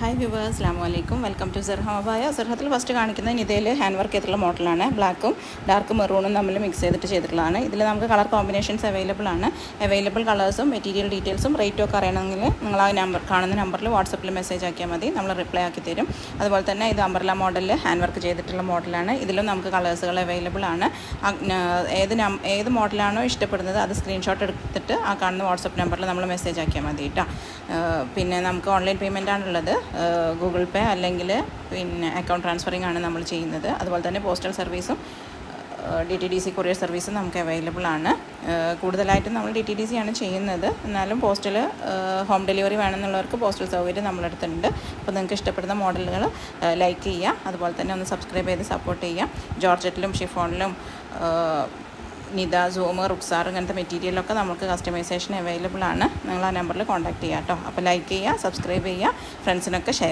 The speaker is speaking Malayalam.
ഹായ് വ്യൂവേഴ്സ്, അസ്സലാമു അലൈക്കും. Welcome to Serham abaya. സെർഹത്തിൽ ഫസ്റ്റ് കാണിക്കുന്നത് നിതയിൽ ഹാൻഡ് വർക്ക് ചെയ്തിട്ടുള്ള മോഡലാണ്. ബ്ലാക്കും ഡാർക്ക് മെറൂണും തമ്മിൽ മിക്സ് ചെയ്തിട്ട് ചെയ്തിട്ടുള്ളതാണ്. ഇതിൽ നമുക്ക് കളർ കോമ്പിനേഷൻസ് അവൈലബിൾ ആണ്. അവൈലബിൾ കളേഴ്സും മെറ്റീരിയൽ ഡീറ്റെയിൽസും റേറ്റും ഒക്കെ അറിയണമെങ്കിൽ നിങ്ങൾ ആ കാണുന്ന നമ്പറിൽ വാട്സപ്പിൽ മെസ്സേജ് ആക്കിയാൽ മതി, നമ്മൾ റിപ്ലൈ ആക്കി തരും. അതുപോലെ തന്നെ ഇത് അംബ്രല മോഡലിൽ ഹാൻഡ് വർക്ക് ചെയ്തിട്ടുള്ള മോഡലാണ്. ഇതിലും നമുക്ക് കളേഴ്സുകൾ അവൈലബിൾ ആണ്. ഏത് മോഡലാണോ ഇഷ്ടപ്പെടുന്നത് അത് സ്ക്രീൻഷോട്ട് എടുത്തിട്ട് ആ കാണുന്ന വാട്സപ്പ് നമ്പറിൽ നമ്മൾ മെസ്സേജ് ആക്കിയാൽ മതി കേട്ടോ. പിന്നെ നമുക്ക് ഓൺലൈൻ പേയ്മെൻ്റ് ആണുള്ളത്. ഗൂഗിൾ പേ അല്ലെങ്കിൽ പിന്നെ അക്കൗണ്ട് ട്രാൻസ്ഫറിങ് ആണ് നമ്മൾ ചെയ്യുന്നത്. അതുപോലെ തന്നെ പോസ്റ്റൽ സർവീസും DTDC കൊറിയർ സർവീസും നമുക്ക് അവൈലബിൾ ആണ്. കൂടുതലായിട്ടും നമ്മൾ DTDC ആണ് ചെയ്യുന്നത്. എന്നാലും പോസ്റ്റൽ ഹോം ഡെലിവറി വേണമെന്നുള്ളവർക്ക് പോസ്റ്റൽ സൗകര്യം നമ്മളടുത്തുണ്ട്. അപ്പോൾ നിങ്ങൾക്ക് ഇഷ്ടപ്പെടുന്ന മോഡലുകൾ ലൈക്ക് ചെയ്യുക, അതുപോലെ തന്നെ ഒന്ന് സബ്സ്ക്രൈബ് ചെയ്ത് സപ്പോർട്ട് ചെയ്യുക. ജോർജറ്റിലും ഷിഫോണിലും നിത, സൂം, റുക്സാർ ഇങ്ങനത്തെ മെറ്റീരിയലൊക്കെ നമുക്ക് കസ്റ്റമൈസേഷൻ അവൈലബിൾ ആണ്. നിങ്ങൾ ആ നമ്പറിൽ കോൺടാക്ട് ചെയ്യുക കേട്ടോ. അപ്പോൾ ലൈക്ക് ചെയ്യുക, സബ്സ്ക്രൈബ് ചെയ്യുക, ഫ്രണ്ട്സിനൊക്കെ ഷെയർ